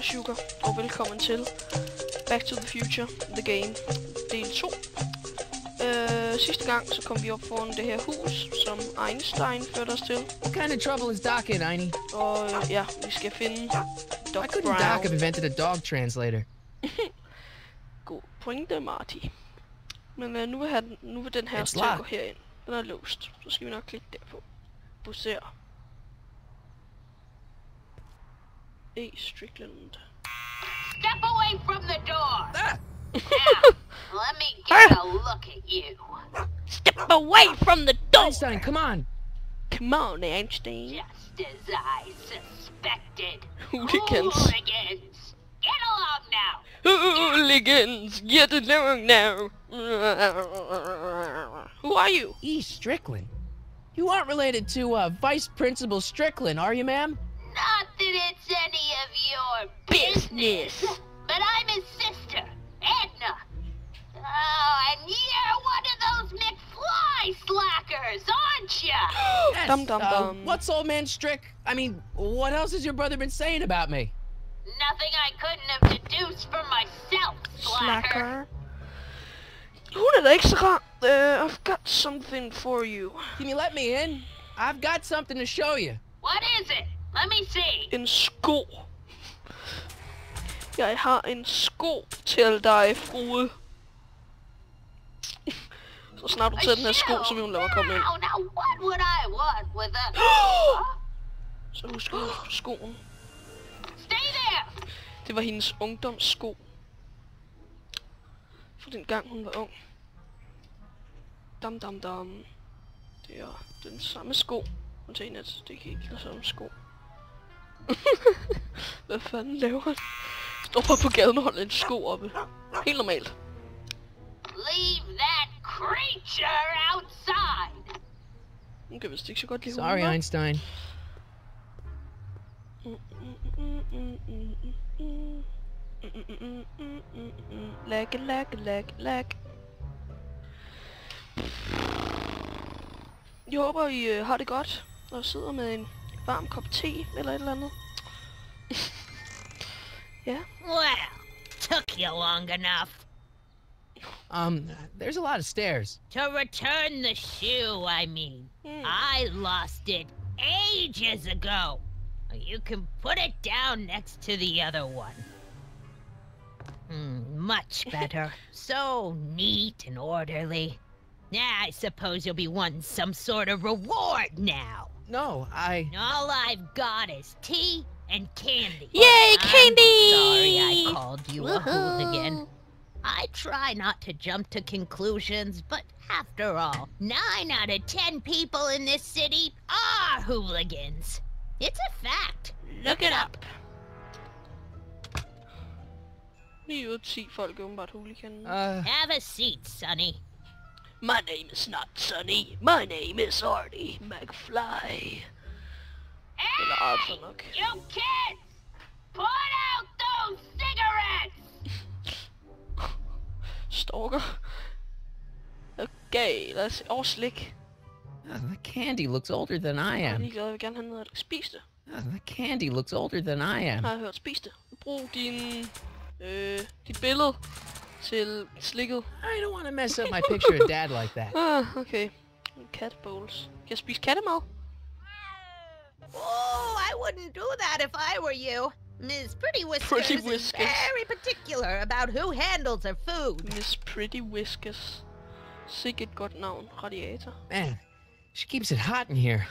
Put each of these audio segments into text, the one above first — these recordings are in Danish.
Sugar, og velkommen til Back to the Future, The Game, del 2. Sidste gang, så kom vi op foran det her hus, som Einstein førte os til. What kind of trouble is Doc in, Einie? Og ja, vi skal finde Doc Why couldn't Brown. Doc have invented a dog translator? God pointe, Marty. Men nu vil den her It's til at gå locked. herind. Den er låst. Så skal vi nok klikke derpå. Busser. A. Strickland. Step away from the door. Ah! Now, let me get a look at you. Step away from the door! Einstein, come on! Come on, Einstein. Just as I suspected. Hooligans. Hooligans. Get along now. Hooligans, get along now. Who are you? E. Strickland? You aren't related to, Vice Principal Strickland, are you, ma'am? Not that it's any of your business. But I'm his sister, Edna. Oh, and you're one of those McFly slackers, aren't you? Yes, Dum dum dum. What's old man Strick? I mean, what else has your brother been saying about me? Nothing I couldn't have deduced for myself, slacker. Slacker. Hun er da ikke så rar. I've got something for you. Can you let me in? I've got something to show you. What is it? Let me see. En sko. Jeg har en sko til dig, frue. Så snart du tager den her sko, så vil hun lade mig komme ind. Now, what would I want with a... Så husk at huske skoen. Stay there! Det var hendes ungdomssko. For den gang hun var ung. Dam dam dam. Det er den samme sko. Undtagen at det kan ikke lade samme sko. Hvad fanden laver han? Står bare på gaden og holder en sko oppe. Helt normalt. Leave that creature outside! Hun kan vist ikke så godt lide Sorry, hunder. Einstein. Lag. Jeg håber, I har det godt, og sidder med en varm kop te eller et eller andet. Ja. Well, took you long enough. There's a lot of stairs. To return the shoe, I mean. I lost it ages ago. You can put it down next to the other one. Much better. So neat and orderly. I suppose you'll be wanting some sort of reward now. No, All I've got is tea and candy. Yay, I'm candy! sorry I called you a hooligan. I try not to jump to conclusions, but after all, 9 out of 10 people in this city are hooligans. It's a fact. Look it up. 9 ud af 10 folk er åbenbart hooligan. Have a seat, Sonny. My name is not Sonny. My name is Artie McFly. Eller Arthur nok. You kids! Put out those cigarettes! Stalker. Okay, lad os se. Slik. the candy looks older than I Jeg er am. ligeglad, jeg vil gerne have noget, spis det. The candy looks older than I am. Har jeg hørt, spis det. Brug dit billede til slikket. I don't want to mess up my picture of Dad like that. Okay. Cat bowls. Kan jeg spise kattemad? Oh, I wouldn't do that if I were you. Miss Pretty Whiskers Pretty is Whiskers. very particular about who handles her food. Miss Pretty Whiskers. Sikke et godt navn. Radiator. Man, she keeps it hot in here.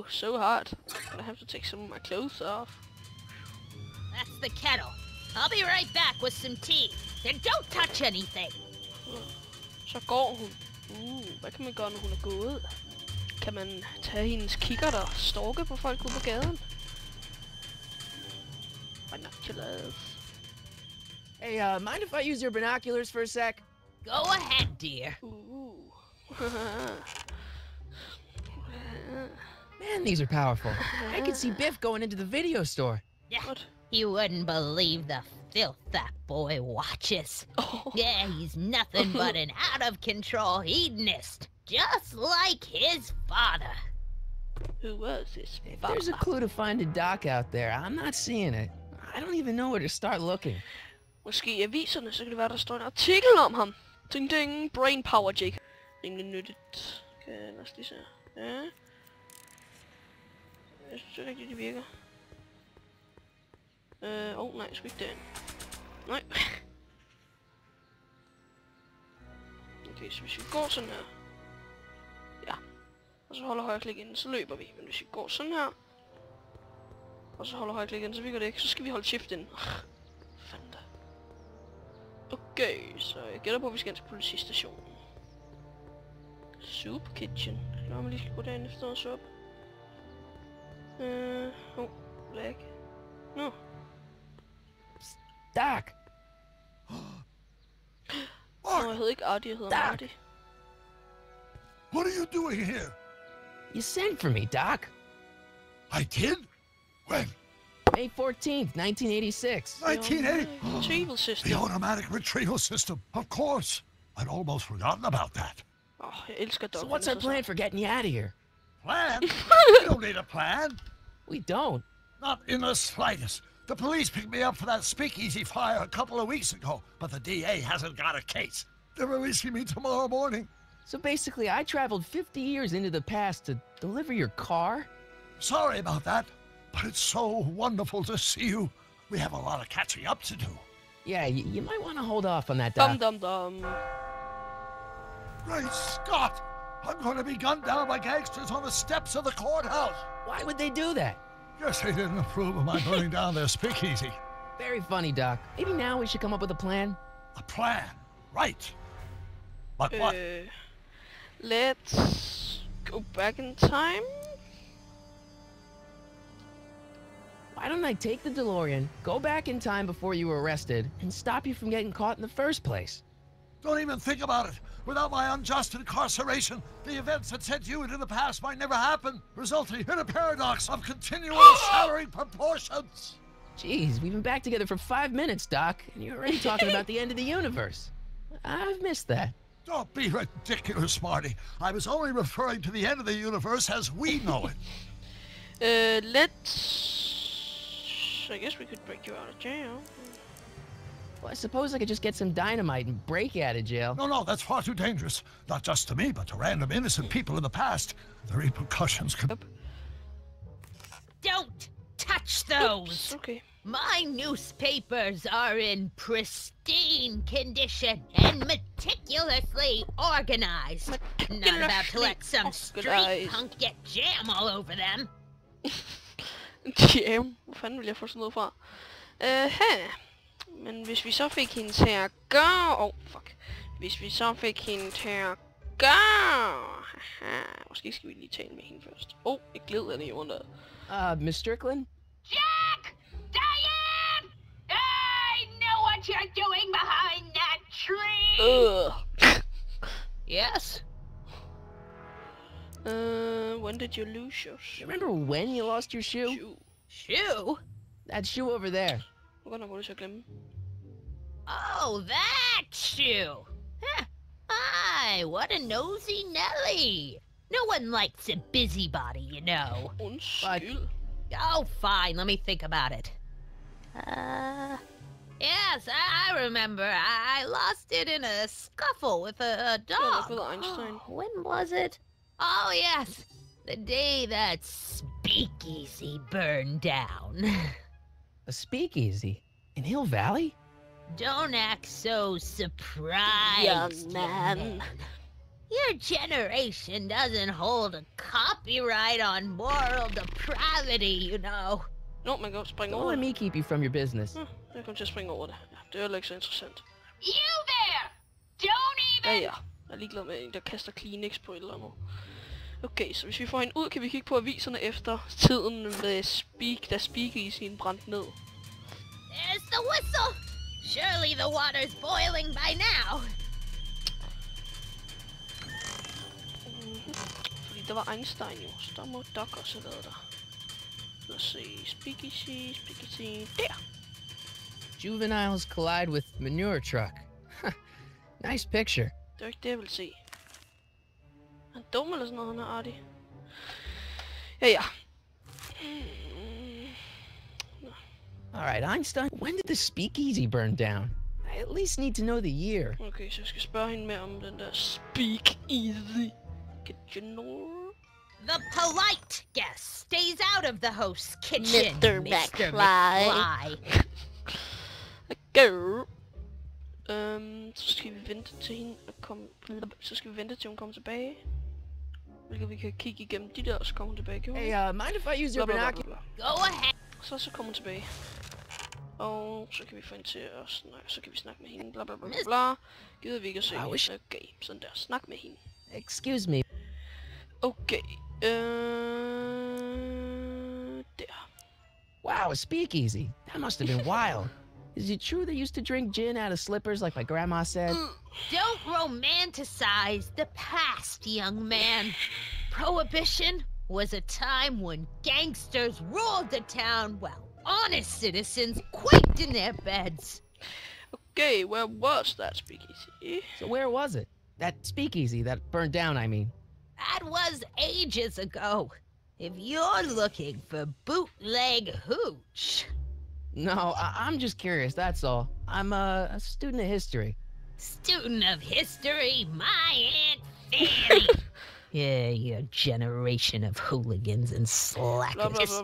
So hot. I have to take some of my clothes off. That's the kettle. I'll be right back with some tea. Then don't touch anything. Så går hun. Hvad kan man gøre, når hun er gået? Kan man tage hendes kikkert og stalke på folk ude på gaden? Binoculars. Hey, mind if I use your binoculars for a sec? Go ahead, dear. Man, these are powerful. I can see Biff going into the video store. What? You wouldn't believe the filth that boy watches. Oh. Yeah, he's nothing but an out-of-control hedonist. Just like his father. Who was this? If there's a clue to finding Doc out there, I'm not seeing it. I don't even know where to start looking. Måske i aviserne, så kan det være, der står en artikel om ham. Ding ding, brain power, Jake. Rimelig nyttigt. Okay, lad os lige se. Ja. Jeg synes ikke rigtig, det virker. Nej, jeg skal ikke derind. Nej. Okay, så hvis vi går sådan her. Ja. Og så holder højreklik inden, så løber vi. Men hvis vi går sådan her. Og så holder højreklik inden, så virker det ikke. Så skal vi holde shift inden. Fanden da. Okay, så jeg gætter på, at vi skal ind til politistationen. Soup kitchen. Lad mig lige gå derind efter noget sup. Black. No. Doc! Jeg hedder ikke Artie, jeg hedder Marty. What are you doing here? You sent for me, Doc. I did? When? May 14th, 1986. 1980? Retrieval system. The automatic retrieval system, of course. I'd almost forgotten about that. Jeg elsker So Doug. what's our plan for getting you out of here? Plan? We don't need a plan. We don't. Not in the slightest. The police picked me up for that speakeasy fire a couple of weeks ago, but the DA hasn't got a case. They're releasing me tomorrow morning. So basically, I traveled 50 years into the past to deliver your car? Sorry about that, but it's so wonderful to see you. We have a lot of catching up to do. Yeah, you might want to hold off on that, Doc. Dum. Great Scott! I'm going to be gunned down by gangsters on the steps of the courthouse. Why would they do that? Guess they didn't approve of my burning down their speakeasy. Very funny, Doc. Maybe now we should come up with a plan. A plan, right? But what? Let's go back in time. Why don't I take the DeLorean, go back in time before you were arrested, and stop you from getting caught in the first place? Don't even think about it. Without my unjust incarceration, the events that sent you into the past might never happen, resulting in a paradox of continual shattering proportions. Jeez, we've been back together for 5 minutes, Doc, and you're already talking about the end of the universe. I've missed that. Don't be ridiculous, Marty. I was only referring to the end of the universe as we know it. I guess we could break you out of jail. Well, I suppose I could just get some dynamite and break you out of jail. No, that's far too dangerous. Not just to me, but to random innocent people in the past. The repercussions could... Don't touch those! Oops, okay. My newspapers are in pristine condition and meticulously organized. Not about to let some street punk get jam all over them. Jam? Hvor fanden vil jeg få sådan noget fra? Men hvis vi så fik hende til at gøre... Hvis vi så fik hende til at gøre... Måske skal vi lige tale med hende først. Jeg glider ned under. Miss Strickland? Jack! Diane! I know what you're doing behind that tree! Yes? When did you lose your shoe? You remember when you lost your shoe? Shoe? That shoe over there. Godt nok, hvor du så glemme. Oh, that shoe! Huh. Aye, what a nosy Nelly! No one likes a busybody, you know. Undskyld. Oh, fine, let me think about it. Yes, I remember. I lost it in a scuffle with a dog. When was it? Oh, yes. The day that speakeasy burned down. A speakeasy? In Hill Valley? Don't act so surprised, young man. Your generation doesn't hold a copyright on moral depravity, you know. Nå, man kan jo springe Don't over let det. me keep you from your business. Jeg kommer til at springe over det. Ja, det er jo ikke så interessant. You there! Don't even... Ja. Jeg er ligeglad med en, der kaster Kleenex på et eller andet. Okay, så hvis vi får hende ud, kan vi kigge på aviserne efter tiden med da speakeasyen brændte ned. There's the whistle! Surely the water's boiling by now. Fordi der var Einstein jo, så der må Doc også have været der. Lad os se, speakeasy, der! Juveniles collide with manure truck. Nice picture. Det er ikke det, jeg vil se. Er han dum eller sådan noget, han er artig? Ja. All right, Einstein, when did the speakeasy burn down? I at least need to know the year. Okay, så jeg skal spørge hende mere om den der speakeasy. Get you know? The polite guest stays out of the host's kitchen, Mr. McFly. Go. Så skal vi vente til hende at komme. Så skal vi vente til hun kommer tilbage. Hvilket vi kan kigge igennem de der, og så kommer hun tilbage. Hey, mind if I use your binoculars? Go ahead. Så kommer hun tilbage. Og så kan vi få hende til at snakke. Så kan vi snakke med hende. Bla bla bla bla. Gider vi ikke at se. Okay, sådan der. Snak med hende. Excuse me. Okay. Der. Wow, a speakeasy. That must have been wild. Is it true they used to drink gin out of slippers like my grandma said? Don't romanticize the past, young man. Prohibition was a time when gangsters ruled the town while honest citizens quaked in their beds. Okay, where was that speakeasy? So where was it? That speakeasy that burned down, I mean. That was ages ago. If you're looking for bootleg hooch. No, I'm just curious, that's all. I'm a student of history. Student of history, my Aunt Fanny. Yeah, your generation of hooligans and slackers.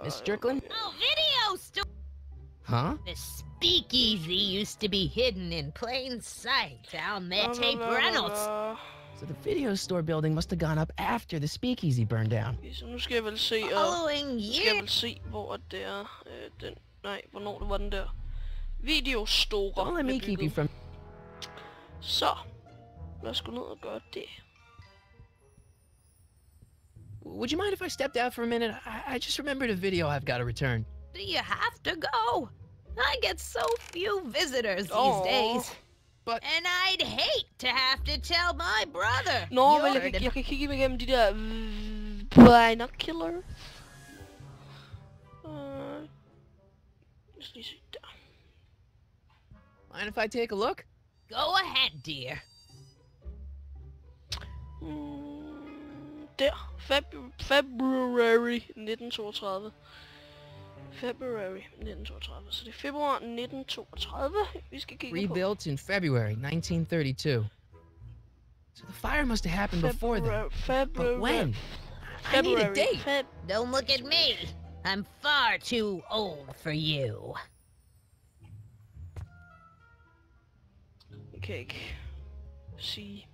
Miss Strickland? Oh, video store. Huh? The speakeasy used to be hidden in plain sight down their tape rentals. So the video store building must have gone up after the speakeasy burned down. Okay, så nu skal jeg vel se, Following skal jeg year. vel se, hvor det er, den, nej, hvornår det var den der videostore. Don't let me keep you from... Så, lad os gå ned og gøre det. Would you mind if I stepped out for a minute? I just remembered a video I've got to return. Do you have to go? I get so few visitors these Aw. days. But... And I'd hate to have to tell my brother. Nå, men you're jeg kan kigge igennem de der binocular. Lad os lige se der. Mind if I take a look? Go ahead, dear. Der. February 1932. February 1932. Så det er februar 1932, vi skal kigge på. Rebuilt in February 1932. So the fire must have happened before then. But when? I need a date. Don't look at me. I'm far too old for you. Jeg kan ikke sige.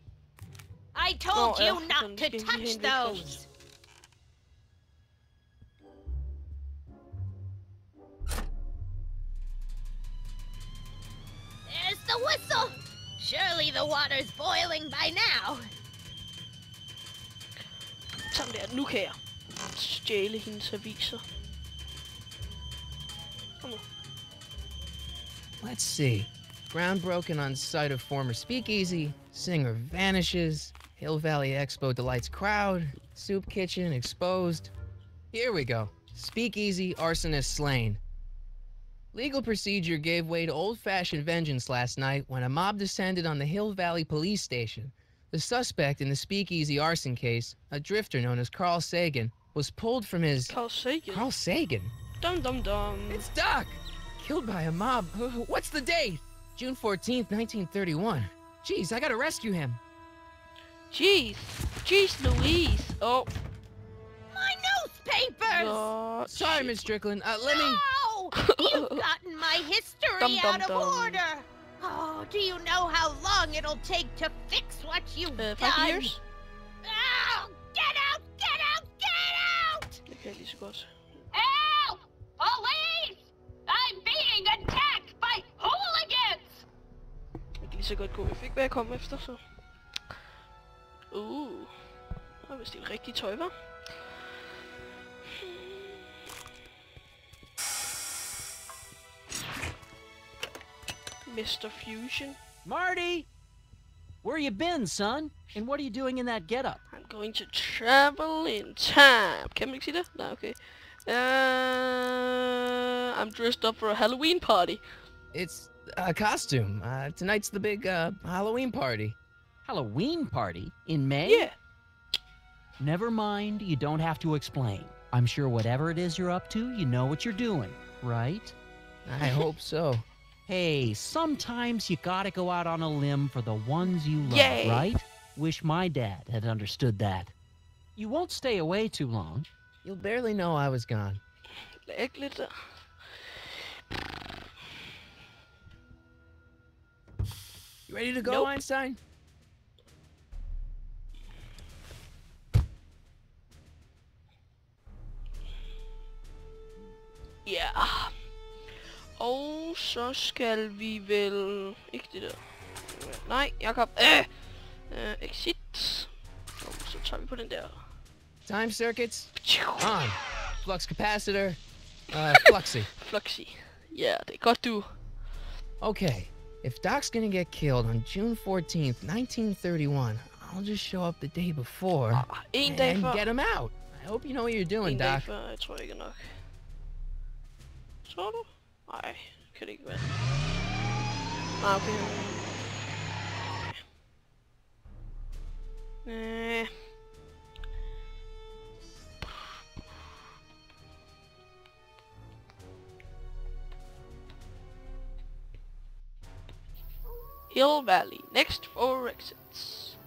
I told Nå, you ja, not sådan, to skal jeg lige touch hente lidt those. There's the whistle. Surely the water's boiling by now. Sådan der, nu kan jeg stjæle hendes aviser. Kom nu. Let's see. Ground broken on site of former speakeasy. Singer vanishes. Hill Valley Expo delights crowd. Soup kitchen exposed. Here we go. Speakeasy arsonist slain. Legal procedure gave way to old-fashioned vengeance last night when a mob descended on the Hill Valley police station. The suspect in the speakeasy arson case, a drifter known as Carl Sagan, was pulled from his... Carl Sagan. Carl Sagan? Dum dum dum. It's Doc! Killed by a mob. What's the date? June 14th, 1931. Jeez, I gotta rescue him. Jeez. Jeez Louise. Oh. My newspapers! God. Sorry, Miss Strickland. Let me... No! You've gotten my history Dum, dum, out of dum. order. Oh, do you know how long it'll take to fix what you've 5 done? years? Oh, get out! Get out! Get out! Det kan jeg lige så godt. Help! Police! I'm being attacked by hooligans! Jeg kan lige så godt gå. Jeg fik, hvad jeg kom efter, så. Det var vist det rigtige tøj, hva'? Mr. Fusion. Marty! Where you been, son? And what are you doing in that getup? I'm going to travel in time. Kan man ikke sige det? Nej, okay. I'm dressed up for a Halloween party. It's a costume. Tonight's the big, Halloween party. Halloween party? In May? Yeah. Never mind, you don't have to explain. I'm sure whatever it is you're up to, you know what you're doing, right? I hope so. Hey, sometimes you gotta go out on a limb for the ones you love, Yay. right? Wish my dad had understood that. You won't stay away too long. You'll barely know I was gone. Læg lidt der. You ready to go, Nope. Einstein? Ja. Og så skal vi vel... Ikke det der. Nej, Jakob. Exit. Og så tager vi på den der. Time circuits on. Flux capacitor. Fluxy. Fluxy. Ja, det er godt du. Okay, if Doc's gonna get killed on June 14th, 1931, I'll just show up the day before En dag and før. get him out. I hope you know what you're doing, En dag Doc. før, jeg tror ikke nok. Tror du? Nej, kan det ikke være. Nej, okay. Hill Valley, next 4 exits.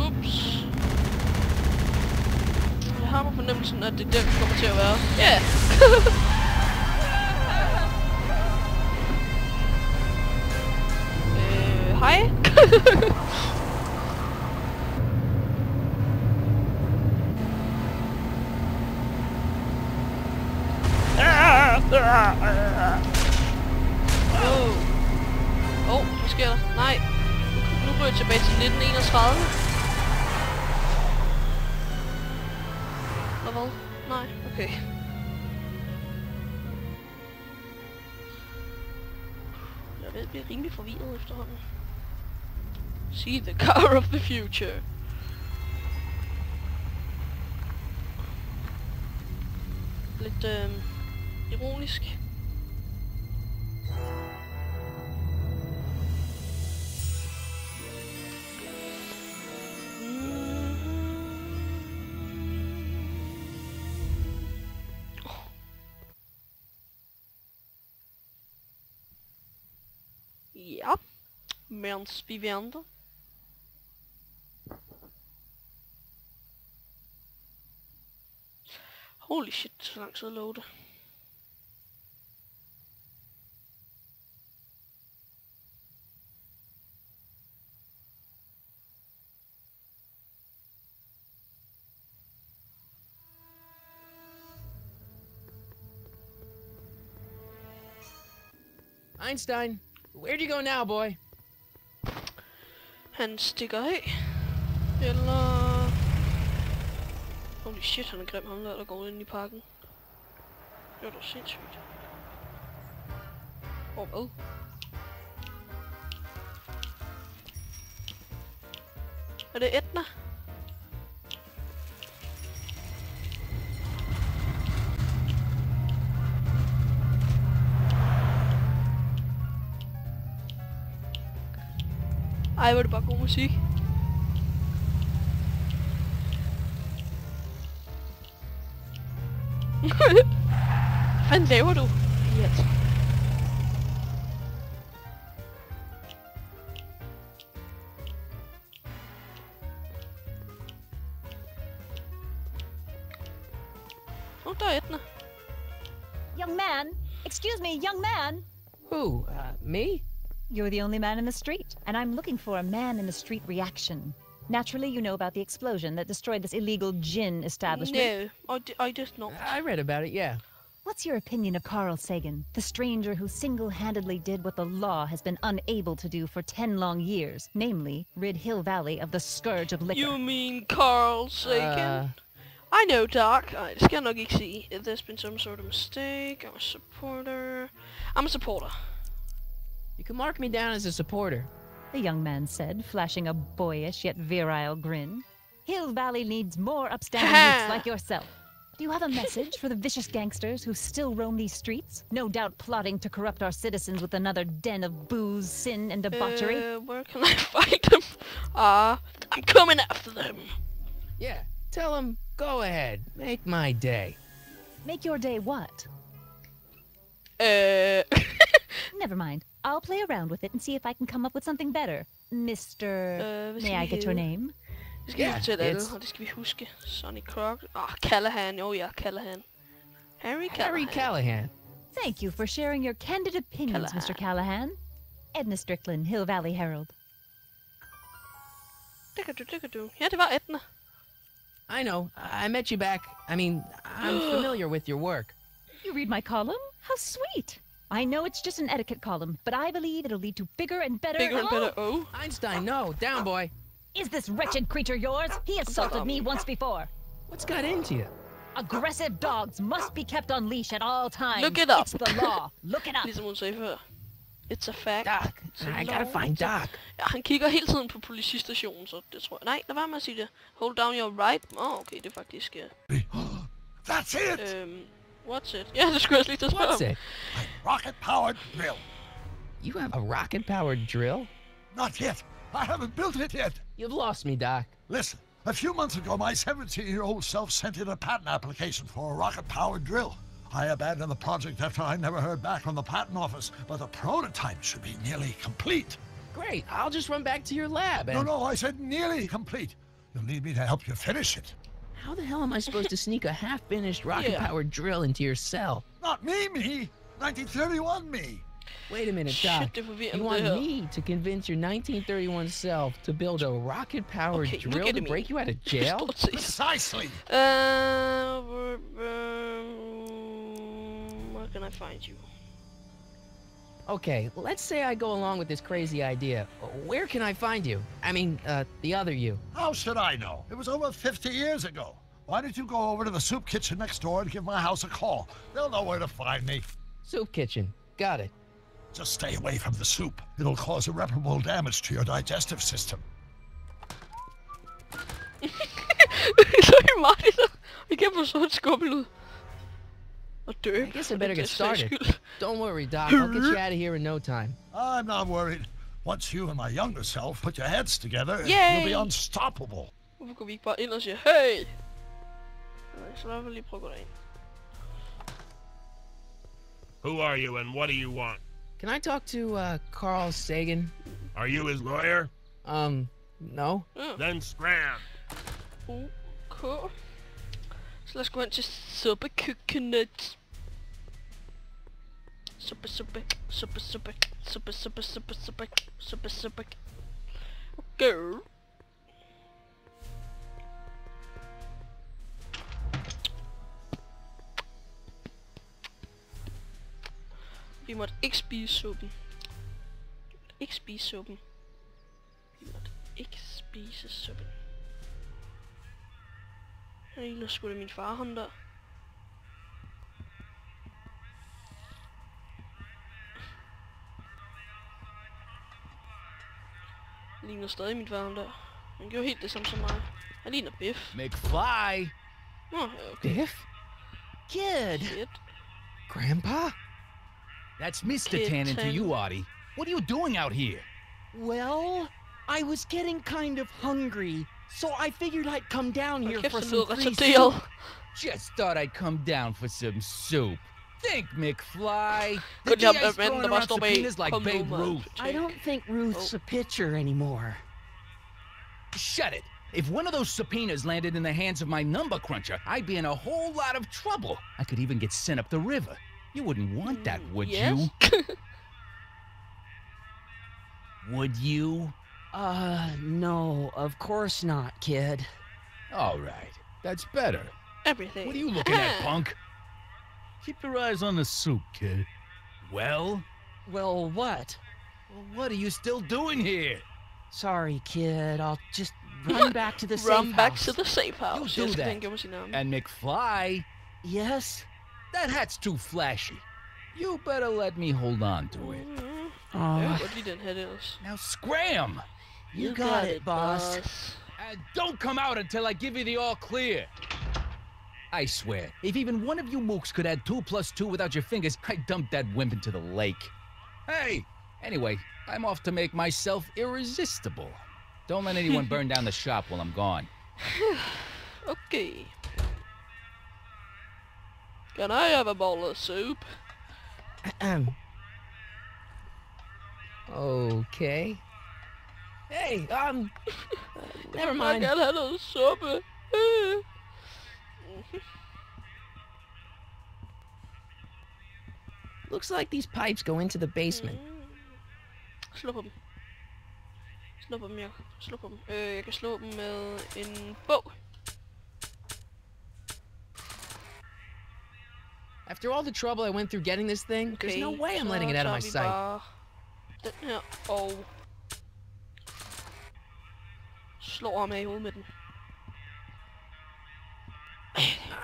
Ups. Jeg har på fornemmelsen, at det er der, vi kommer til at være. Ja! Hej! Hvad sker der? Nej. Nu går jeg tilbage til 1931. Eller hvad? Nej, okay. Jeg ved, bliver rimelig forvirret efterhånden. See the car of the future. Lidt ironisk. Ja, mens vi venter. Holy shit, så lang tid at loade. Einstein, where'd you go now, boy? Han stikker af. Eller... Holy shit, han er grim, ham der går ind i parken. Det var da sindssygt. Hvad? Er det Etna? Ej, hvor er det bare god musik. Hvad fanden laver du? Yes. Der er Etna. Young man! Excuse me, young man! Who? Me? You're the only man in the street, and I'm looking for a man-in-the-street reaction. Naturally, you know about the explosion that destroyed this illegal gin establishment. No, I just not. I read about it, yeah. What's your opinion of Carl Sagan, the stranger who single-handedly did what the law has been unable to do for 10 long years, namely, rid Hill Valley of the scourge of liquor? You mean Carl Sagan? I know, Doc. Det skal jeg nok ikke sige. There's been some sort of mistake. I'm a supporter. I'm a supporter. You can mark me down as a supporter. The young man said, flashing a boyish yet virile grin. Hill Valley needs more upstanding youths like yourself. Do you have a message for the vicious gangsters who still roam these streets? No doubt plotting to corrupt our citizens with another den of booze, sin, and debauchery? Where can I find them? I'm coming after them. Yeah, tell them, go ahead, make my day. Make your day what? Never mind. I'll play around with it and see if I can come up with something better. Mr. May I get your name? Det skal vi fortælle alle, og det skal vi huske. Sonny Croc. Callahan. Oh ja, Callahan. Harry Callahan. Thank you for sharing your candid opinions, Mr. Callahan. Edna Strickland, Hill Valley Herald. Det kan du. Ja, det var Edna. I know. I met you back. I mean, I'm familiar with your work. You read my column? How sweet. I know it's just an etiquette column, but I believe it'll lead to bigger and better... Oh. Einstein, no. Down, boy. Is this wretched creature yours? He assaulted me once before. What's got into you? Aggressive dogs must be kept on leash at all times. Look it up. It's the law. Look it up. Ligesom hun sagde før. It's a fact. Doc. I gotta find Doc. Ja, han kigger hele tiden på politistationen, så det tror jeg. Nej, lad være med at sige det. Hold down your right. Okay, det er faktisk... That's it! What's it? Ja, det skulle jeg også lige til at spørge What's om. it? My rocket-powered drill. You have a rocket-powered drill? Not yet. I haven't built it yet. You've lost me, Doc. Listen, a few months ago, my 17-year-old self sent in a patent application for a rocket-powered drill. I abandoned the project after I never heard back from the patent office, but the prototype should be nearly complete. Great. I'll just run back to your lab and... No, I said nearly complete. You'll need me to help you finish it. How the hell am I supposed to sneak a half-finished rocket-powered drill into your cell? Not me. 1931 me. Wait a minute, Doc. You want me to convince your 1931 self to build a rocket-powered drill to break you out of jail? Precisely. Where can I find you? Okay, let's say I go along with this crazy idea. Where can I find you? I mean, the other you. How should I know? It was over 50 years ago. Why don't you go over to the soup kitchen next door and give my house a call? They'll know where to find me. Soup kitchen. Got it. Just stay away from the soup. It'll cause irreparable damage to your digestive system. Så er det mig, der igen får så et skubbel ud. Og dø. I guess I better get started. Don't worry, Doc. I'll get you out of here in no time. I'm not worried. Once you and my younger self put your heads together, Yay! you'll be unstoppable. Hvorfor går vi ikke bare ind og siger, hey! Så lad mig lige prøve at gå derind. Who are you and what do you want? Can I talk to, Carl Sagan? Are you his lawyer? No. Then scram. Okay. Så lad os gå hen til suppekøkkenet. Suppe. Okay. Vi måtte ikke spise suppen. Vi måtte ikke spise suppen. Jeg ligner sgu da min far, ham der. Jeg ligner stadig min far, ham der. Han gjorde helt det samme som mig. Jeg ligner Biff. McFly! Okay. Biff? Kid! Shit. Grandpa? That's Mr. Tannen to you, Artie. What are you doing out here? Well, I was getting kind of hungry, so I figured I'd come down here for some free deal. soup. Just thought I'd come down for some soup. Think, McFly. Good job, DA's man. throwing The around bus stop subpoenas like Babe Ruth. I don't think Ruth's a pitcher anymore. Shut it. If one of those subpoenas landed in the hands of my number cruncher, I'd be in a whole lot of trouble. I could even get sent up the river. You wouldn't want that, would you? Would you? No, of course not, kid. All right. That's better. Everything. What are you looking at, punk? Keep your eyes on the soup, kid. Well, Well, what? what are you still doing here? Sorry, kid. I'll just Run back to the safe Run back house. to the safe house. You Jeg do skal that. tænke mig sin navn. And McFly, Yes? that hat's too flashy. You better let me hold on to it. Jeg kan godt lide den her ellers. Now scram! You got it, boss. And don't come out until I give you the all clear. I swear, if even one of you mooks could add 2 + 2 without your fingers, I'd dump that wimp into the lake. Hey! Anyway, I'm off to make myself irresistible. Don't let anyone burn down the shop while I'm gone. Okay. Can I have a bowl of soup? Okay. Hey, never Jeg mind. vil gerne have noget suppe. Looks like these pipes go into the basement. Slå på dem. Slå på dem, jeg. Slå på dem. Jeg kan slå dem med en bog. After all the trouble I went through getting this thing, there's no way I'm letting it out of my så sight. tager vi bare den her og slår ham af i hovedet med den.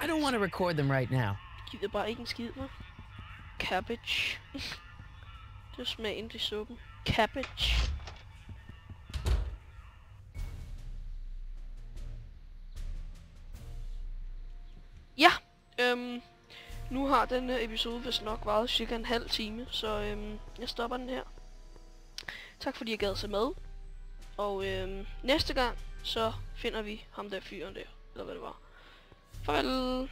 I don't want to record them right now. Gider bare ikke en skid, hva'? Cabbage. Det er smagen til suppen. Cabbage. Ja, nu har den her episode vist nok varet cirka en halv time, så jeg stopper den her. Tak fordi jeg gad se med. Og næste gang, så finder vi ham der fyren der, eller hvad det var. Farvel!